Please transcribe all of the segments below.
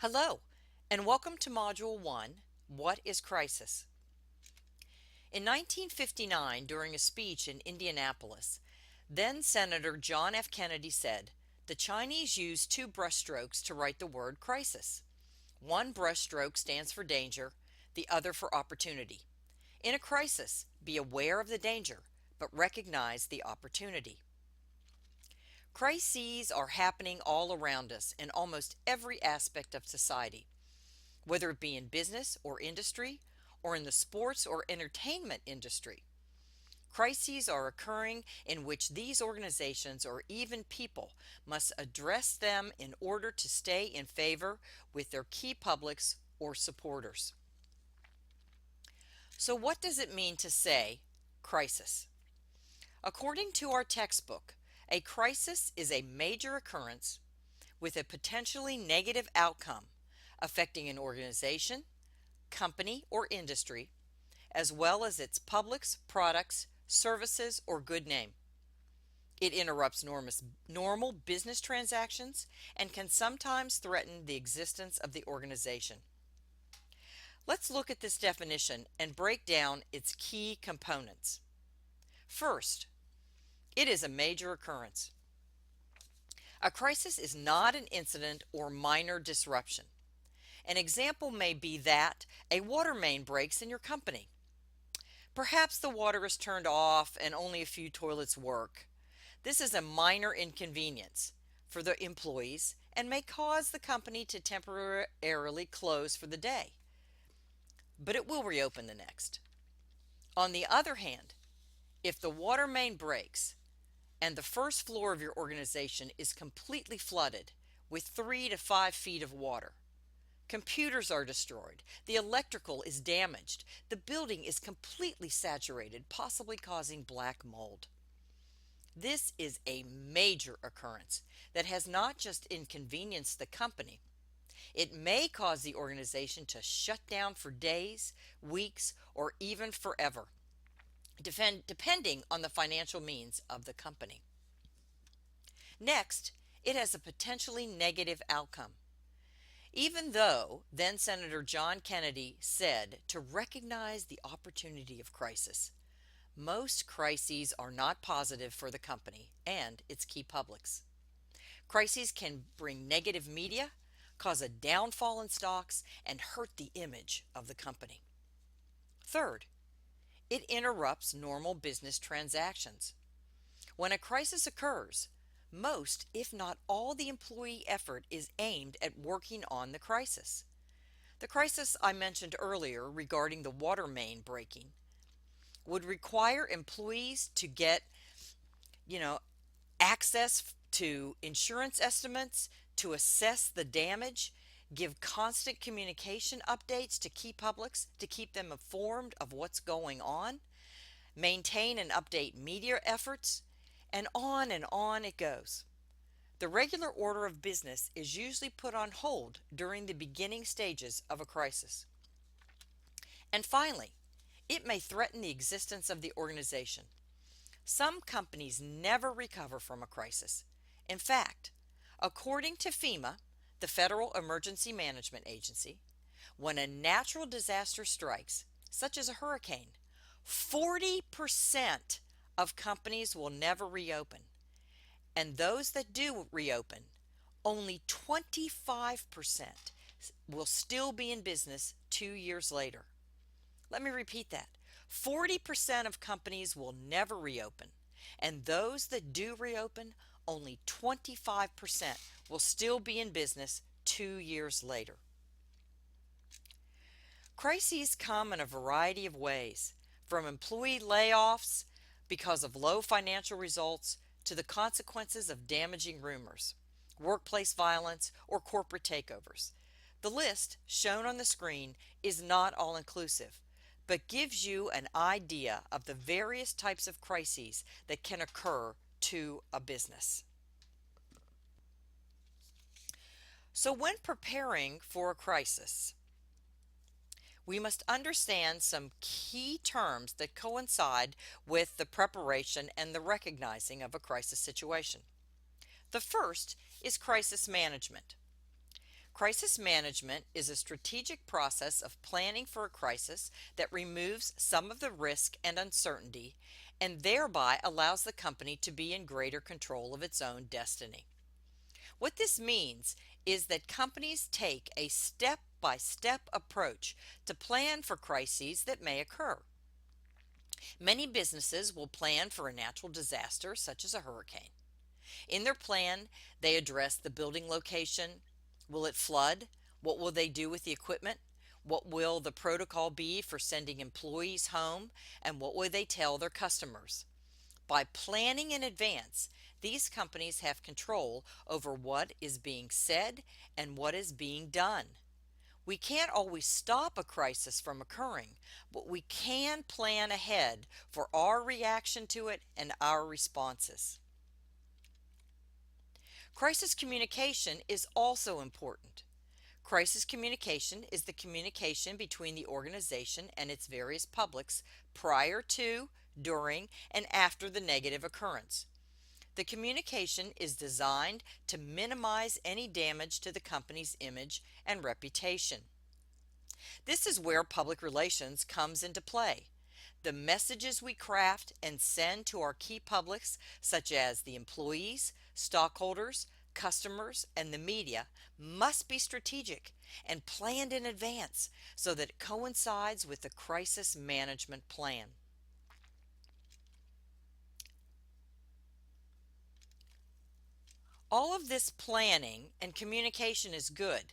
Hello, and welcome to Module 1, What is Crisis? In 1959, during a speech in Indianapolis, then Senator John F. Kennedy said, "The Chinese use two brushstrokes to write the word crisis. One brushstroke stands for danger, the other for opportunity. In a crisis, be aware of the danger, but recognize the opportunity." Crises are happening all around us in almost every aspect of society. Whether it be in business or industry, or in the sports or entertainment industry. Crises are occurring in which these organizations or even people must address them in order to stay in favor with their key publics or supporters. So, what does it mean to say crisis? According to our textbook, a crisis is a major occurrence with a potentially negative outcome affecting an organization, company, or industry, as well as its publics, products, services, or good name. It interrupts normal business transactions and can sometimes threaten the existence of the organization. Let's look at this definition and break down its key components. First, it is a major occurrence. A crisis is not an incident or minor disruption. An example may be that a water main breaks in your company. Perhaps the water is turned off and only a few toilets work. This is a minor inconvenience for the employees and may cause the company to temporarily close for the day, but it will reopen the next. On the other hand, if the water main breaks and the first floor of your organization is completely flooded with 3 to 5 feet of water, computers are destroyed, the electrical is damaged, the building is completely saturated, possibly causing black mold. This is a major occurrence that has not just inconvenienced the company, it may cause the organization to shut down for days, weeks, or even forever, depending on the financial means of the company. Next, it has a potentially negative outcome. Even though then Senator John Kennedy said to recognize the opportunity of crisis, most crises are not positive for the company and its key publics. Crises can bring negative media, cause a downfall in stocks, and hurt the image of the company. Third, it interrupts normal business transactions. When a crisis occurs, most, if not all, the employee effort is aimed at working on the crisis. The crisis I mentioned earlier regarding the water main breaking would require employees to get, you know, access to insurance estimates, to assess the damage, give constant communication updates to key publics to keep them informed of what's going on, maintain and update media efforts, and on it goes. The regular order of business is usually put on hold during the beginning stages of a crisis. And finally, it may threaten the existence of the organization. Some companies never recover from a crisis. In fact, according to FEMA, the Federal Emergency Management Agency, when a natural disaster strikes, such as a hurricane, 40% of companies will never reopen. And those that do reopen, only 25% will still be in business 2 years later. Let me repeat that. 40% of companies will never reopen, and those that do reopen, only 25% will still be in business 2 years later. Crises come in a variety of ways, from employee layoffs because of low financial results to the consequences of damaging rumors, workplace violence, or corporate takeovers. The list shown on the screen is not all inclusive, but gives you an idea of the various types of crises that can occur to a business. So when preparing for a crisis, we must understand some key terms that coincide with the preparation and the recognizing of a crisis situation. The first is crisis management. Crisis management is a strategic process of planning for a crisis that removes some of the risk and uncertainty and thereby allows the company to be in greater control of its own destiny. What this means is that companies take a step by step approach to plan for crises that may occur. Many businesses will plan for a natural disaster such as a hurricane. In their plan, they address the building location. Will it flood? What will they do with the equipment? What will the protocol be for sending employees home? And what will they tell their customers? By planning in advance, these companies have control over what is being said and what is being done. We can't always stop a crisis from occurring, but we can plan ahead for our reaction to it and our responses. Crisis communication is also important. Crisis communication is the communication between the organization and its various publics prior to, during, and after the negative occurrence. The communication is designed to minimize any damage to the company's image and reputation. This is where public relations comes into play. The messages we craft and send to our key publics, such as the employees, stockholders, customers, and the media, must be strategic and planned in advance so that it coincides with the crisis management plan. All of this planning and communication is good.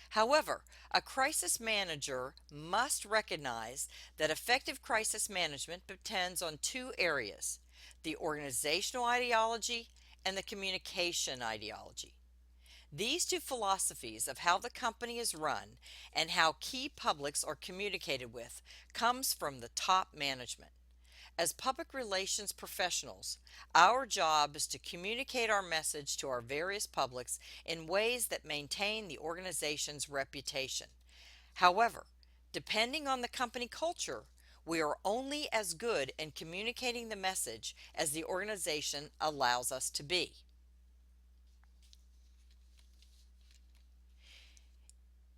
However, a crisis manager must recognize that effective crisis management depends on two areas: the organizational ideology and the communication ideology. These two philosophies of how the company is run and how key publics are communicated with comes from the top management. As public relations professionals, our job is to communicate our message to our various publics in ways that maintain the organization's reputation. However, depending on the company culture, we are only as good in communicating the message as the organization allows us to be.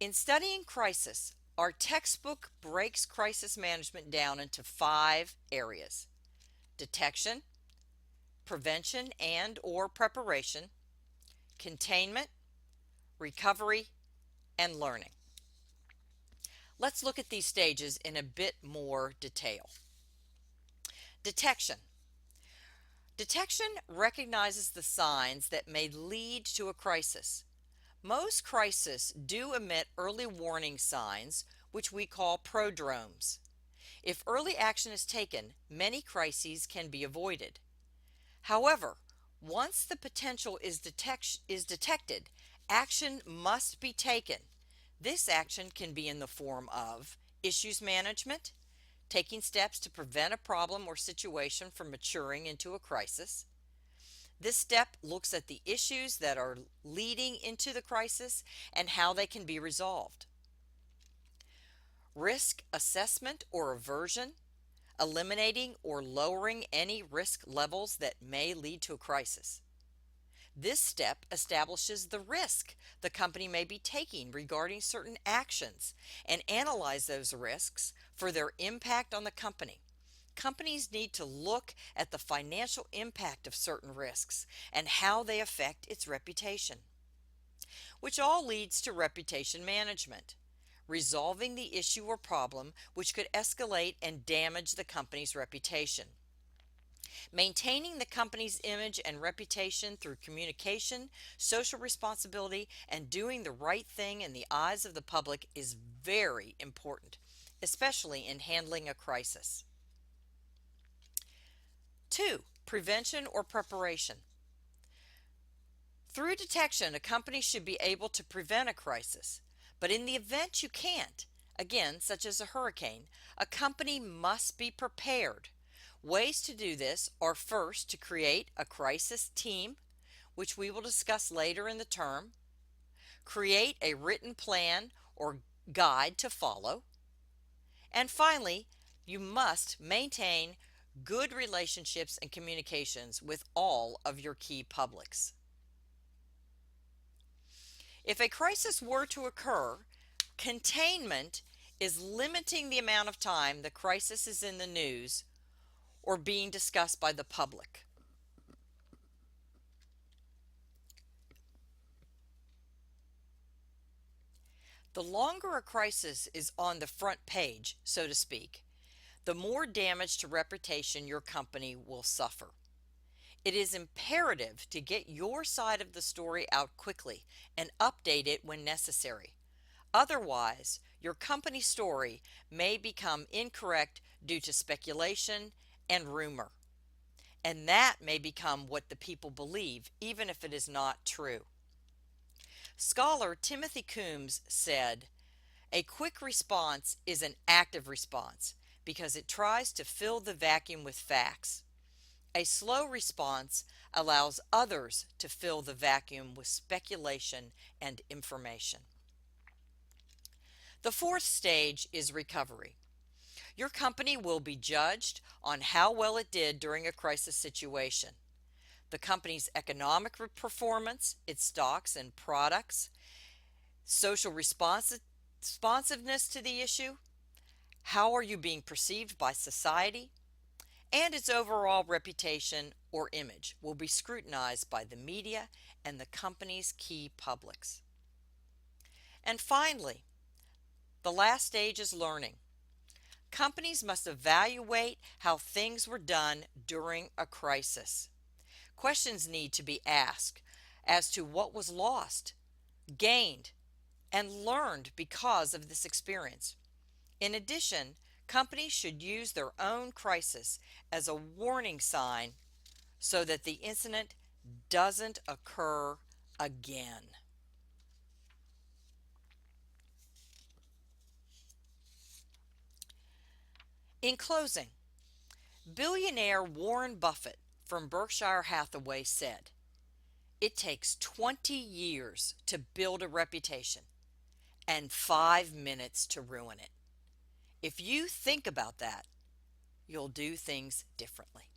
In studying crisis, our textbook breaks crisis management down into 5 areas: detection, prevention and or preparation, containment, recovery, and learning. Let's look at these stages in a bit more detail. Detection. Detection recognizes the signs that may lead to a crisis. Most crises do emit early warning signs, which we call prodromes. If early action is taken, many crises can be avoided. However, once the potential is detected, action must be taken. This action can be in the form of issues management, taking steps to prevent a problem or situation from maturing into a crisis. This step looks at the issues that are leading into the crisis and how they can be resolved. Risk assessment or aversion, eliminating or lowering any risk levels that may lead to a crisis. This step establishes the risk the company may be taking regarding certain actions and analyze those risks for their impact on the company. Companies need to look at the financial impact of certain risks and how they affect its reputation, which all leads to reputation management, resolving the issue or problem which could escalate and damage the company's reputation. Maintaining the company's image and reputation through communication, social responsibility, and doing the right thing in the eyes of the public is very important, especially in handling a crisis. 2. Prevention or preparation. Through detection, a company should be able to prevent a crisis. But in the event you can't, again, such as a hurricane, a company must be prepared. Ways to do this are first to create a crisis team, which we will discuss later in the term, create a written plan or guide to follow, and finally, you must maintain good relationships and communications with all of your key publics. If a crisis were to occur, containment is limiting the amount of time the crisis is in the news or being discussed by the public. The longer a crisis is on the front page, so to speak, the more damage to reputation your company will suffer. It is imperative to get your side of the story out quickly and update it when necessary. Otherwise, your company story may become incorrect due to speculation and rumor, and that may become what the people believe, even if it is not true. Scholar Timothy Coombs said, "A quick response is an active response because it tries to fill the vacuum with facts. A slow response allows others to fill the vacuum with speculation and information." The fourth stage is recovery. Your company will be judged on how well it did during a crisis situation. The company's economic performance, its stocks and products, social responsiveness to the issue, how are you being perceived by society, and its overall reputation or image will be scrutinized by the media and the company's key publics. And finally, the last stage is learning. Companies must evaluate how things were done during a crisis. Questions need to be asked as to what was lost, gained, and learned because of this experience. In addition, companies should use their own crisis as a warning sign so that the incident doesn't occur again. In closing, billionaire Warren Buffett from Berkshire Hathaway said, "It takes 20 years to build a reputation and 5 minutes to ruin it." If you think about that, you'll do things differently.